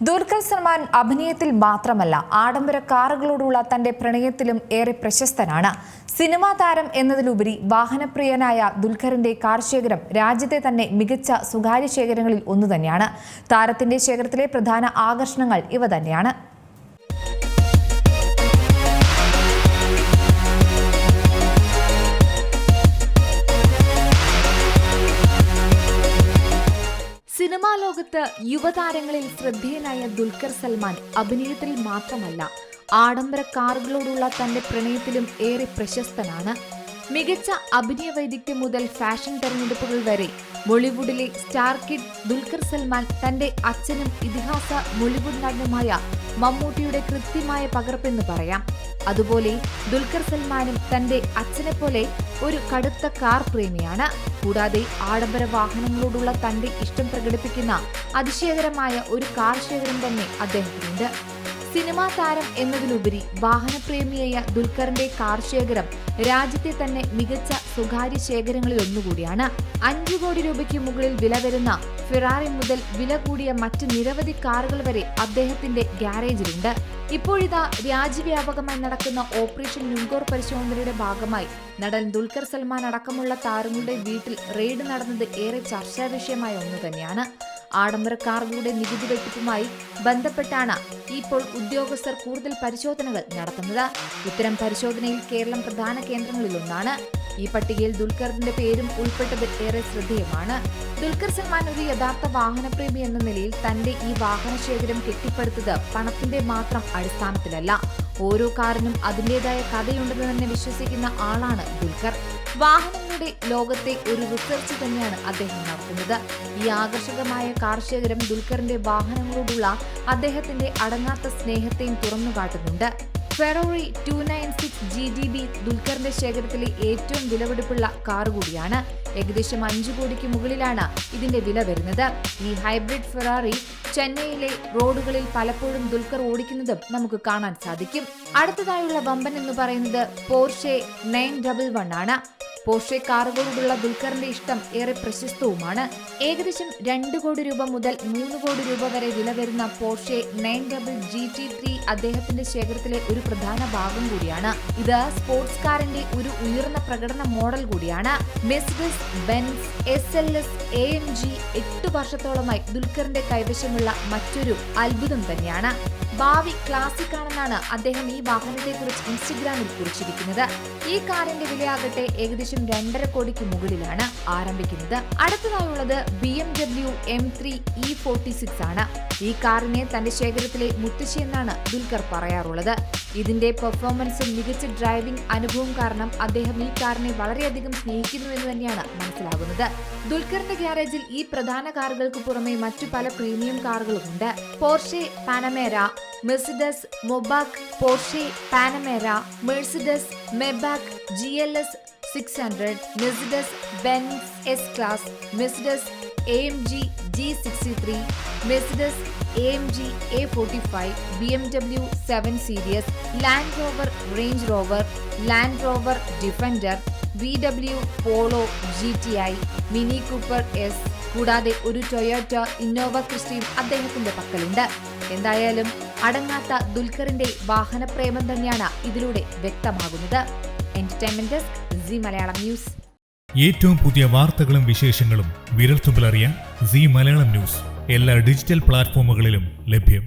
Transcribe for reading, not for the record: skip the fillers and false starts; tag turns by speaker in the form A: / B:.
A: ദുൽഖർ സൽമാൻ അഭിനയത്തിൽ മാത്രമല്ല ആഡംബര കാറുകളോടുള്ള തന്റെ പ്രണയത്തിലും ഏറെ പ്രശസ്തനാണ്. സിനിമാ താരം എന്നതിലുപരി വാഹനപ്രിയനായ ദുൽഖറിന്റെ കാർ ശേഖരം രാജ്യത്തെ തന്നെ മികച്ച സ്വകാര്യ ശേഖരങ്ങളിൽ ഒന്നുതന്നെയാണ്. താരത്തിന്റെ ശേഖരത്തിലെ പ്രധാന ആകർഷണങ്ങൾ ഇവ തന്നെയാണ്. സിനിമാ ലോകത്ത് യുവതാരങ്ങളിൽ ശ്രദ്ധേയനായ ദുൽഖർ സൽമാൻ അഭിനയത്തിൽ മാത്രമല്ല ആഡംബര കാറുകളോടുള്ള തന്റെ പ്രണയത്തിലും ഏറെ പ്രശസ്തനാണ്. മികച്ച അഭിനയ വൈദഗ്ധ്യം മുതൽ ഫാഷൻ തെരഞ്ഞെടുപ്പുകൾ വരെ ബോളിവുഡിലെ സ്റ്റാർ കിഡ് ദുൽഖർ സൽമാൻ തന്റെ അച്ഛനും ഇതിഹാസ ബോളിവുഡ് നടനുമായ മമ്മൂട്ടിയുടെ കൃത്യമായ പകർപ്പെന്ന് പറയാം. അതുപോലെ ദുൽഖർ സൽമാനും തന്റെ അച്ഛനെ പോലെ ഒരു കടുത്ത കാർ പ്രേമിയാണ്. കൂടാതെ ആഡംബര വാഹനങ്ങളോടുള്ള തന്റെ ഇഷ്ടം പ്രകടിപ്പിക്കുന്ന അതിശയകരമായ ഒരു കാർ ശേഖരം തന്നെ അദ്ദേഹത്തിനുണ്ട്. സിനിമാ താരം എന്നതിലുപരി വാഹനപ്രേമിയായ ദുൽഖറിന്റെ കാർ ശേഖരം രാജ്യത്തെ തന്നെ മികച്ച സ്വകാര്യ ശേഖരങ്ങളിൽ ഒന്നുകൂടിയാണ്. 5 കോടി രൂപയ്ക്ക് മുകളിൽ വില വരുന്ന ഫെറാറി മുതൽ വില കൂടിയ മറ്റ് നിരവധി കാറുകൾ വരെ അദ്ദേഹത്തിന്റെ ഗ്യാരേജിലുണ്ട്. ഇപ്പോഴിതാ രാജ്യവ്യാപകമായി നടക്കുന്ന ഓപ്പറേഷൻ നുങ്കോർ പരിശോധനയുടെ ഭാഗമായി നടൻ ദുൽഖർ സൽമാൻ അടക്കമുള്ള താരങ്ങളുടെ വീട്ടിൽ റെയ്ഡ് നടന്നത് ഏറെ ചർച്ചാ വിഷയമായ ഒന്നു തന്നെയാണ്. ആഡംബര കാറുകളുടെ നികുതി വെട്ടിപ്പുമായി ബന്ധപ്പെട്ടാണ് ഇപ്പോൾ ഉദ്യോഗസ്ഥർ കൂടുതൽ പരിശോധനകൾ നടത്തുന്നത്. ഇത്തരം പരിശോധനയിൽ കേരളം പ്രധാന കേന്ദ്രങ്ങളിലൊന്നാണ്. ഈ പട്ടികയിൽ ദുൽഖറിന്റെ പേരും ഉൾപ്പെട്ടത് ഏറെ ശ്രദ്ധേയമാണ്. ദുൽഖർ സൽമാൻ ഒരു യഥാർത്ഥ വാഹനപ്രേമി എന്ന നിലയിൽ തന്റെ ഈ വാഹനശേഖരം കെട്ടിപ്പടുത്തത് പണത്തിന്റെ മാത്രം അടിസ്ഥാനത്തിലല്ല. ഓരോ കാറിനും അതിന്റേതായ കഥയുണ്ടെന്ന് തന്നെ വിശ്വസിക്കുന്ന ആളാണ് ദുൽഖർ. വാഹനങ്ങളുടെ ലോകത്തെ ഒരു റിസർച്ച് തന്നെയാണ് അദ്ദേഹം നടത്തുന്നത്. ഈ ആകർഷകമായ കാർ ശേഖരം ദുൽഖറിന്റെ വാഹനങ്ങളോടുള്ള അദ്ദേഹത്തിന്റെ അടങ്ങാത്ത സ്നേഹത്തെയും തുറന്നുകാട്ടുന്നുണ്ട്. ഫെറാറി 296 GTB ദുൽഖറിന്റെ ശേഖരത്തിലെ ഏറ്റവും വിലപിടിപ്പുള്ള കാർ കൂടിയാണ്. ഏകദേശം 5 കോടിക്ക് മുകളിലാണ് ഇതിന്റെ വില വരുന്നത്. ഈ ഹൈബ്രിഡ് ഫെറാറി ചെന്നൈയിലെ റോഡുകളിൽ പലപ്പോഴും ദുൽഖർ ഓടിക്കുന്നതും നമുക്ക് കാണാൻ സാധിക്കും. അടുത്തതായുള്ള വമ്പൻ എന്ന് പറയുന്നത് പോർഷെ 911 ആണ്. പോർഷെ കാറുകളോടുള്ള ദുൽഖറിന്റെ ഇഷ്ടം ഏറെ പ്രശസ്തവുമാണ്. ഏകദേശം 2 കോടി രൂപ മുതൽ 3 കോടി രൂപ വരെ വില വരുന്ന പോർഷെ 911 GT3 അദ്ദേഹത്തിന്റെ ശേഖരത്തിലെ ഒരു പ്രധാന ഭാഗം കൂടിയാണ്. ഇത് സ്പോർട്സ് കാറിന്റെ ഒരു ഉയർന്ന പ്രകടന മോഡൽ കൂടിയാണ്. മെഴ്സിഡസ് ബെൻസ് SLS AMG 8 വർഷത്തോളമായി ദുൽഖറിന്റെ കൈവശമുള്ള മറ്റൊരു അത്ഭുതം തന്നെയാണ്. ഭാവി ക്ലാസിക് ആണെന്നാണ് അദ്ദേഹം ഈ വാഹനത്തെ കുറിച്ച് ഇൻസ്റ്റഗ്രാമിൽ കുറിച്ചിരിക്കുന്നത്. ഈ കാറിന്റെ വിലയാകട്ടെ ഏകദേശം 2.5 കോടിക്ക് മുകളിലാണ് ആരംഭിക്കുന്നത്. അടുത്തതായുള്ളത് BMW M3 E46 ആണ്. ഈ കാറിനെ തന്റെ ശേഖരത്തിലെ മുത്തശ്ശി എന്നാണ് ദുൽഖർ പറയാറുള്ളത്. ഇതിന്റെ പെർഫോമൻസും മികച്ച ഡ്രൈവിംഗ് അനുഭവം കാരണം അദ്ദേഹം ഈ കാറിനെ വളരെയധികം സ്നേഹിക്കുന്നു എന്ന് തന്നെയാണ് മനസ്സിലാകുന്നത്. ദുൽഖറിന്റെ ഗ്യാരേജിൽ ഈ പ്രധാന കാറുകൾക്ക് പുറമെ മറ്റു പല പ്രീമിയം കാറുകളുമുണ്ട്. Porsche Panamera, Mercedes Maybach, Porsche Panamera, Mercedes Maybach GLS 600, Mercedes Benz S-Class, Mercedes AMG G63, Mercedes AMG A45, BMW 7 Series, Land Rover Range Rover, Land Rover Defender, VW Polo GTI, Mini Cooper S, കൂടാതെ ഒരു Toyota Innova ക്രിസ്റ്റയും അദ്ദേഹത്തിന്റെ പക്കലുണ്ട്. എന്തായാലും അടങ്ങാത്ത ദുൽഖറിന്റെ വാഹനപ്രേമം തന്നെയാണ് ഇതിലൂടെ വ്യക്തമാകുന്നത്. Entertainment desk, Zee Malayalam news.
B: ഏറ്റവും പുതിയ വാർത്തകളും വിശേഷങ്ങളും വിരൽത്തുമ്പിലറിയാൻ സീ മലയാളം ന്യൂസ് എല്ലാ ഡിജിറ്റൽ പ്ലാറ്റ്ഫോമുകളിലും ലഭ്യം.